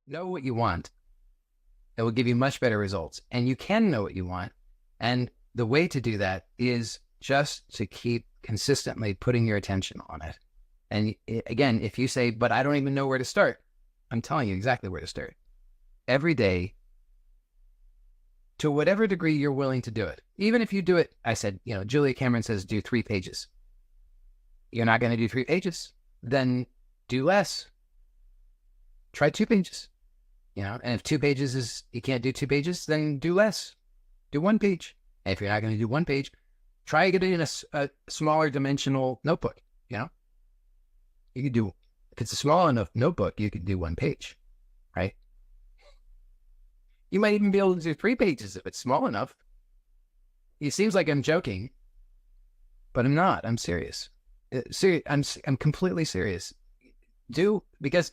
know what you want, it will give you much better results. And you can know what you want. And the way to do that is just to keep consistently putting your attention on it. And again, if you say, but I don't even know where to start, I'm telling you exactly where to start. Every day, to whatever degree you're willing to do it. Even if you do it, I said, Julia Cameron says do 3 pages. You're not going to do 3 pages, then do less. Try 2 pages. And if 2 pages is, you can't do 2 pages, then do less. Do 1 page. And if you're not going to do 1 page, try getting in a smaller dimensional notebook. You could do, if it's a small enough notebook, you could do 1 page, right? You might even be able to do 3 pages if it's small enough. It seems like I'm joking, but I'm not. I'm serious. I'm completely serious. Because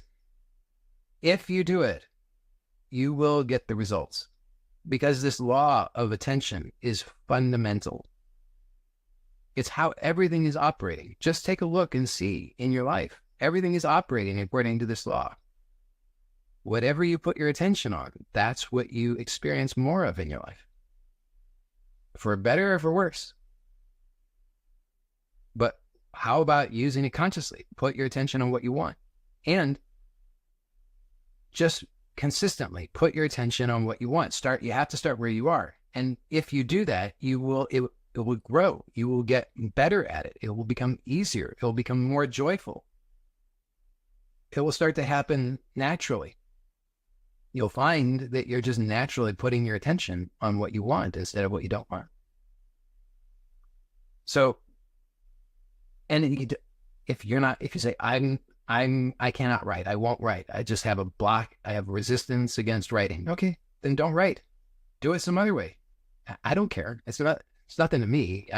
if you do it, you will get the results. Because this law of attention is fundamental. It's how everything is operating. Just take a look and see in your life. Everything is operating according to this law. Whatever you put your attention on, that's what you experience more of in your life. For better or for worse. But how about using it consciously? Put your attention on what you want. And just consistently put your attention on what you want. You have to start where you are. And if you do that, it will grow. You will get better at it. It will become easier. It will become more joyful. It will start to happen naturally. You'll find that you're just naturally putting your attention on what you want instead of what you don't want. So, and if you say, I cannot write, I won't write, I just have a block, I have resistance against writing. Okay, then don't write. Do it some other way. I don't care. It's nothing to me.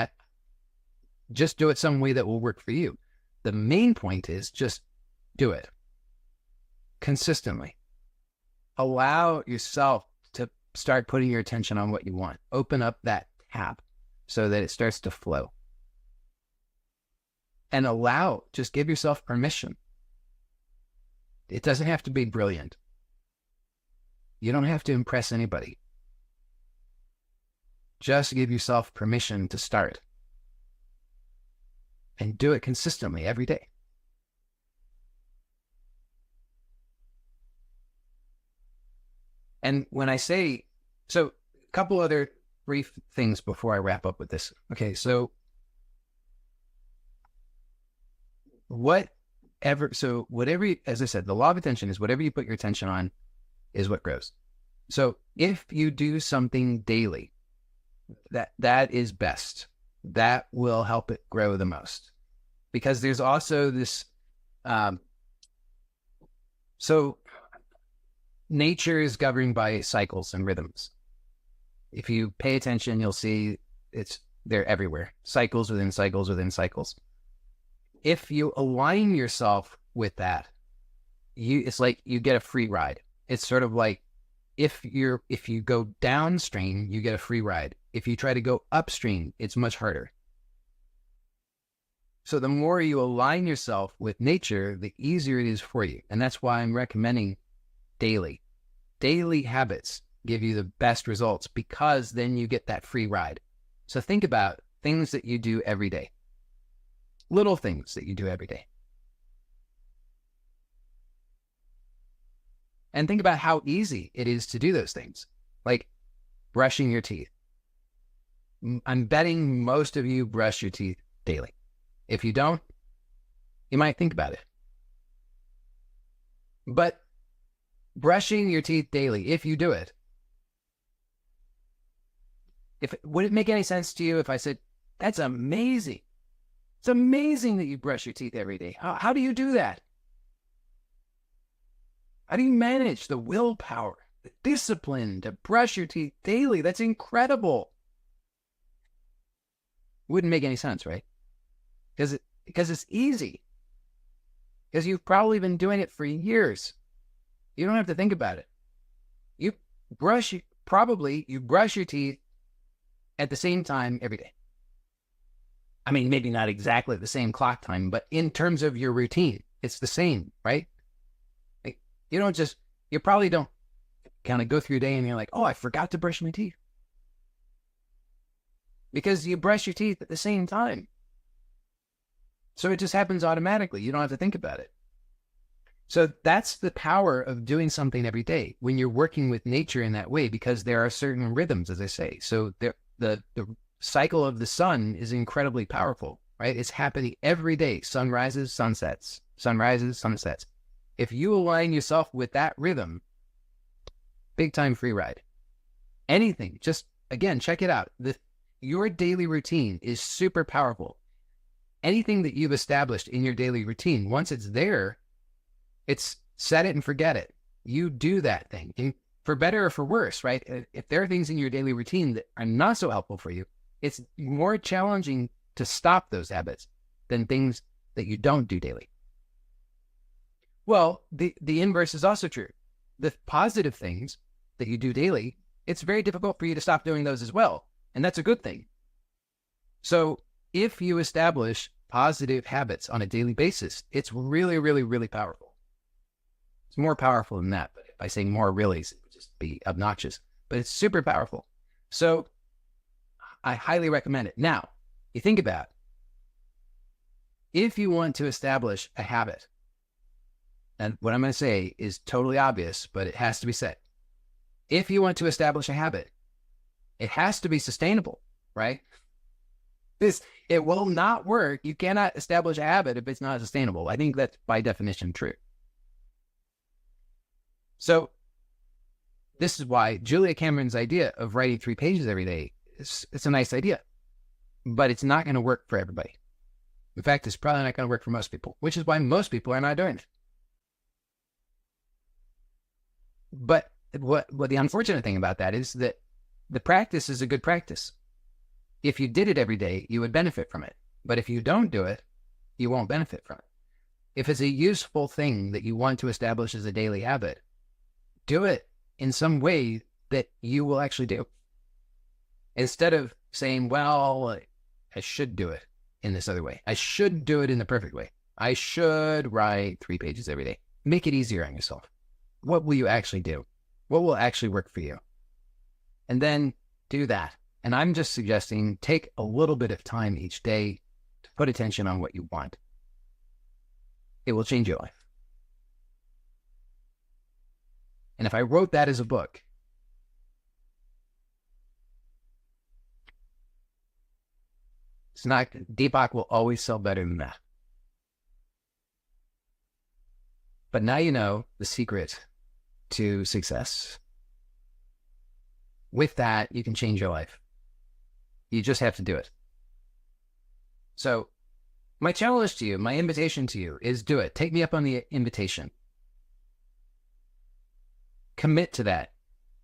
Just do it some way that will work for you. The main point is just do it consistently. Allow yourself to start putting your attention on what you want. Open up that tap so that it starts to flow. And just give yourself permission. It doesn't have to be brilliant. You don't have to impress anybody. Just give yourself permission to start. And do it consistently every day. And when I say, so a couple other brief things before I wrap up with this. Okay, so whatever, as I said, the law of attention is whatever you put your attention on is what grows. So if you do something daily, that is best. That will help it grow the most. Because there's also this, so nature is governed by cycles and rhythms. If you pay attention, you'll see they're everywhere. Cycles within cycles within cycles. If you align yourself with that, it's like you get a free ride. It's sort of like if you go downstream, you get a free ride. If you try to go upstream, it's much harder. So the more you align yourself with nature, the easier it is for you. And that's why I'm recommending daily. Daily habits give you the best results because then you get that free ride. So think about things that you do every day. Little things that you do every day. And think about how easy it is to do those things. Like brushing your teeth. I'm betting most of you brush your teeth daily. If you don't, you might think about it. But brushing your teeth daily, if you do it, would it make any sense to you if I said, that's amazing. It's amazing that you brush your teeth every day. How do you do that? How do you manage the willpower, the discipline to brush your teeth daily? That's incredible. Wouldn't make any sense, right? Because it's easy. Because you've probably been doing it for years. You don't have to think about it. You brush your teeth at the same time every day. I mean, maybe not exactly the same clock time, but in terms of your routine, it's the same, right? Like, you don't just You probably don't kind of go through your day and you're like, oh, I forgot to brush my teeth. Because you brush your teeth at the same time. So it just happens automatically. You don't have to think about it. So that's the power of doing something every day when you're working with nature in that way, because there are certain rhythms, as I say. So the cycle of the sun is incredibly powerful, right? It's happening every day. Sun rises, sun sets, sun rises, sun sets. If you align yourself with that rhythm, big time free ride. Anything, just again, check it out. Your daily routine is super powerful. Anything that you've established in your daily routine, once it's there, it's set it and forget it. You do that thing, and for better or for worse, right? If there are things in your daily routine that are not so helpful for you, it's more challenging to stop those habits than things that you don't do daily. Well, the inverse is also true. The positive things that you do daily, it's very difficult for you to stop doing those as well. And that's a good thing. So if you establish positive habits on a daily basis, it's really, really, really powerful. It's more powerful than that, but if I say more really, it would just be obnoxious, but it's super powerful. So I highly recommend it. Now, you think about, if you want to establish a habit, and what I'm going to say is totally obvious, but it has to be said. If you want to establish a habit, it has to be sustainable, right? It will not work. You cannot establish a habit if it's not sustainable. I think that's by definition true. So this is why Julia Cameron's idea of writing 3 pages every day, it's a nice idea, but it's not going to work for everybody. In fact, it's probably not going to work for most people, which is why most people are not doing it. But what the unfortunate thing about that is that the practice is a good practice. If you did it every day, you would benefit from it. But if you don't do it, you won't benefit from it. If it's a useful thing that you want to establish as a daily habit, do it in some way that you will actually do. Instead of saying, well, I should do it in this other way. I should do it in the perfect way. I should write 3 pages every day. Make it easier on yourself. What will you actually do? What will actually work for you? And then do that. And I'm just suggesting take a little bit of time each day to put attention on what you want. It will change your life. And if I wrote that as a book, it's not, Deepak will always sell better than that. But now you know the secret to success. With that, you can change your life. You just have to do it. So my challenge to you, my invitation to you is do it. Take me up on the invitation. Commit to that.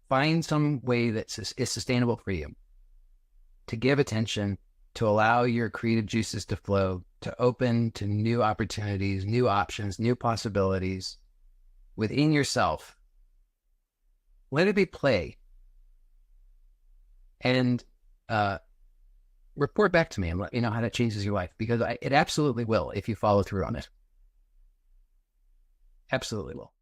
Find some way that is sustainable for you to give attention, to allow your creative juices to flow, to open to new opportunities, new options, new possibilities within yourself. Let it be play. And report back to me and let me know how that changes your life, because it absolutely will if you follow through on it. Absolutely will.